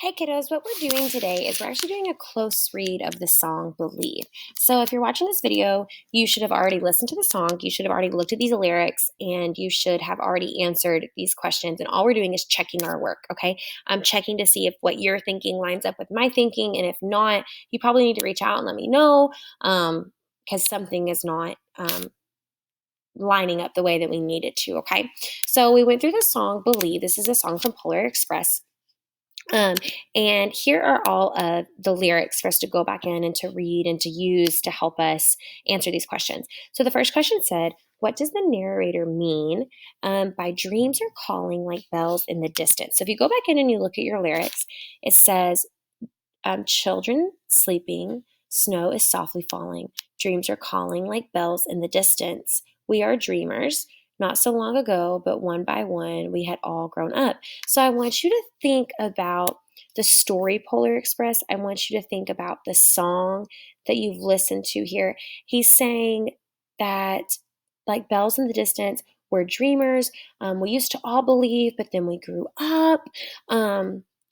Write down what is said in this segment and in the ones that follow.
Hey kiddos, what we're doing today is we're actually doing a close read of the song Believe. So if you're watching this video, you should have already listened to the song, you should have already looked at these lyrics, and you should have already answered these questions. And all we're doing is checking our work, okay? I'm checking to see if what you're thinking lines up with my thinking, and if not, you probably need to reach out and let me know because something is not lining up the way that we need it to, okay? So we went through the song Believe. This is a song from Polar Express. Um, and here are all of the lyrics for us to go back in and to read and to use to help us answer these questions. So the first question said, what does the narrator mean by dreams are calling like bells in the distance? So if you go back in and you look at your lyrics, it says, children sleeping, snow is softly falling, dreams are calling like bells in the distance. We are dreamers. Not so long ago, but one by one, we had all grown up. So I want you to think about the story Polar Express. I want you to think about the song that you've listened to here. He's saying that, like bells in the distance, we're dreamers. We used to all believe, but then we grew up.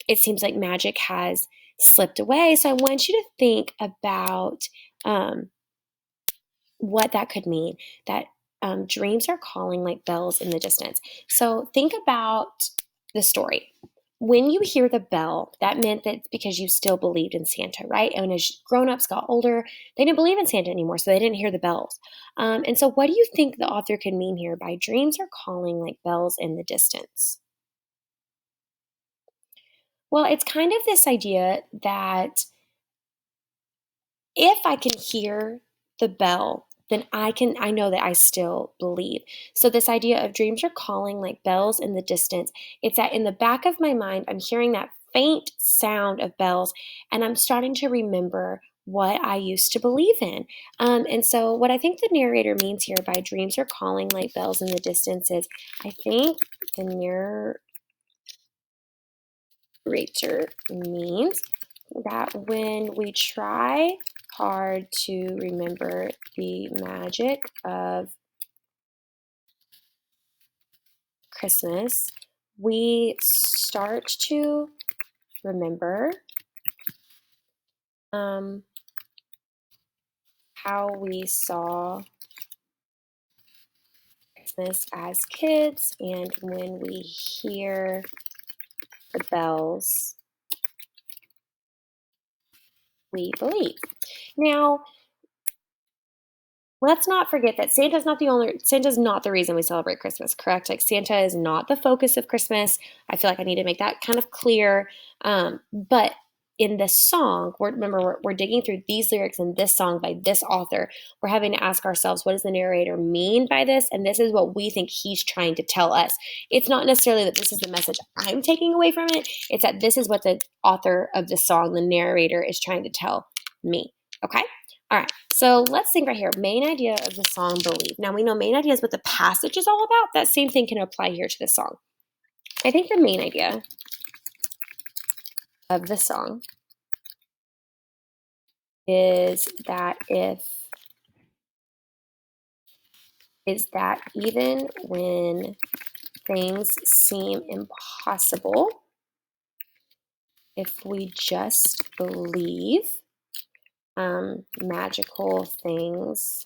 It seems like magic has slipped away. So I want you to think about what that could mean. That dreams are calling like bells in the distance. So think about the story. When you hear the bell, that meant that because you still believed in Santa, right? And as grown-ups got older, they didn't believe in Santa anymore, so they didn't hear the bells. And so what do you think the author could mean here by dreams are calling like bells in the distance? Well, it's kind of this idea that if I can hear the bell, then I know that I still believe. So this idea of dreams are calling like bells in the distance, it's that in the back of my mind, I'm hearing that faint sound of bells and I'm starting to remember what I used to believe in. And so what I think the narrator means here by dreams are calling like bells in the distance is I think the narrator means that when we try hard to remember the magic of Christmas, we start to remember um, how we saw Christmas as kids, and when we hear the bells, we believe. Now, let's not forget that Santa's not the reason we celebrate Christmas, correct? Like Santa is not the focus of Christmas. I feel like I need to make that kind of clear. But in this song, we're digging through these lyrics in this song by this author. We're having to ask ourselves, what does the narrator mean by this? And this is what we think he's trying to tell us. It's not necessarily that this is the message I'm taking away from it. It's that this is what the author of the song, the narrator, is trying to tell me. Okay? All right, so let's think right here. Main idea of the song Believe. Now we know main idea is what the passage is all about. That same thing can apply here to the song. I think the main idea of the song is that even when things seem impossible, if we just believe, magical things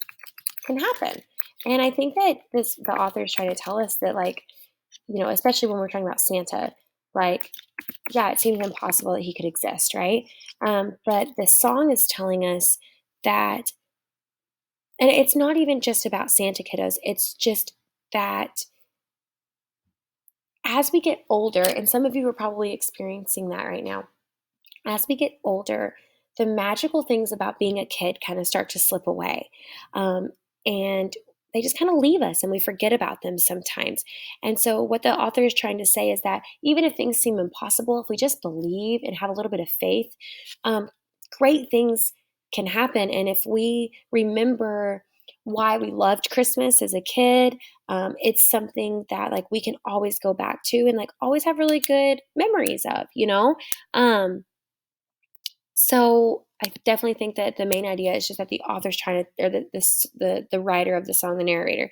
can happen. And I think that the author is trying to tell us that, like, especially when we're talking about Santa, like, yeah, it seems impossible that he could exist, right? But the song is telling us that, and it's not even just about Santa, kiddos, it's just that as we get older, and some of you are probably experiencing that right now, as we get older, the magical things about being a kid kind of start to slip away. And they just kind of leave us and we forget about them sometimes. And so, what the author is trying to say is that even if things seem impossible, if we just believe and have a little bit of faith, great things can happen. And if we remember why we loved Christmas as a kid, it's something that like we can always go back to and like always have really good memories of. So I definitely think that the main idea is just that the author's trying to, or the writer of the song, the narrator,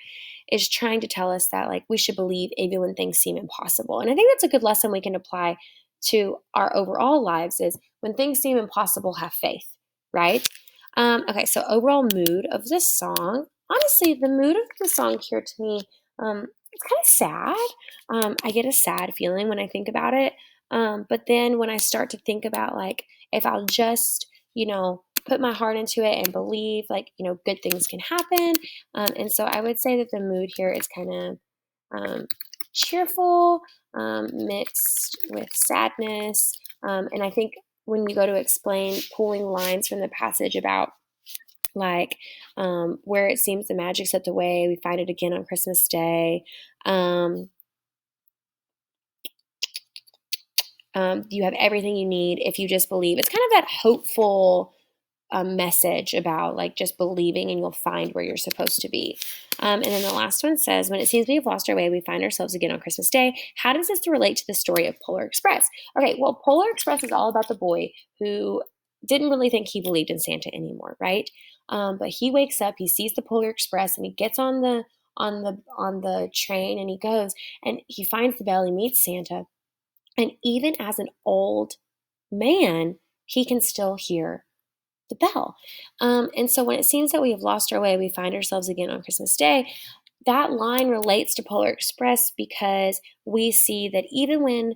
is trying to tell us that like we should believe even when things seem impossible. And I think that's a good lesson we can apply to our overall lives is when things seem impossible, have faith, right? Okay, so overall mood of this song. Honestly, the mood of the song here to me, it's kind of sad. I get a sad feeling when I think about it. But then when I start to think about like if I'll just, put my heart into it and believe like, good things can happen. And so I would say that the mood here is kind of cheerful, mixed with sadness. And I think when you go to explain pulling lines from the passage about like where it seems the magic slipped away, we find it again on Christmas Day. Um, you have everything you need if you just believe. It's kind of that hopeful message about like just believing and you'll find where you're supposed to be. And then the last one says, when it seems we have lost our way, we find ourselves again on Christmas Day. How does this relate to the story of Polar Express? Okay, well, Polar Express is all about the boy who didn't really think he believed in Santa anymore, right? But he wakes up, he sees the Polar Express, and he gets on the train, and he goes and he finds the bell. He meets Santa, and even as an old man, he can still hear the bell. And so when it seems that we have lost our way, we find ourselves again on Christmas Day. That line relates to Polar Express because we see that even when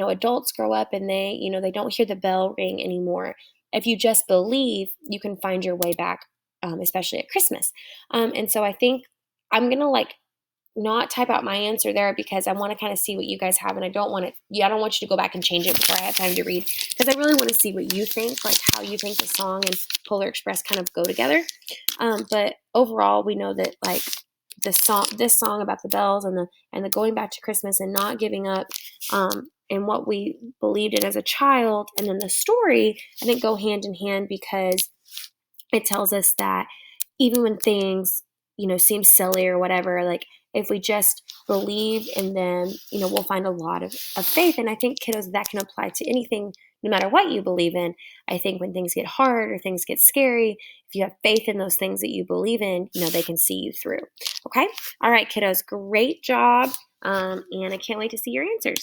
adults grow up and they don't hear the bell ring anymore, if you just believe, you can find your way back, especially at Christmas. And so I think I'm gonna like not type out my answer there because I want to kind of see what you guys have, and I don't want you to go back and change it before I have time to read because I really want to see what you think, like how you think the song and Polar Express kind of go together. But overall, we know that like this song about the bells and the going back to Christmas and not giving up, and what we believed in as a child, and then the story, I think go hand in hand because it tells us that even when things seem silly or whatever, like if we just believe in them, we'll find a lot of faith. And I think kiddos, that can apply to anything, no matter what you believe in. I think when things get hard or things get scary, if you have faith in those things that you believe in, they can see you through. Okay. All right, kiddos, great job. And I can't wait to see your answers.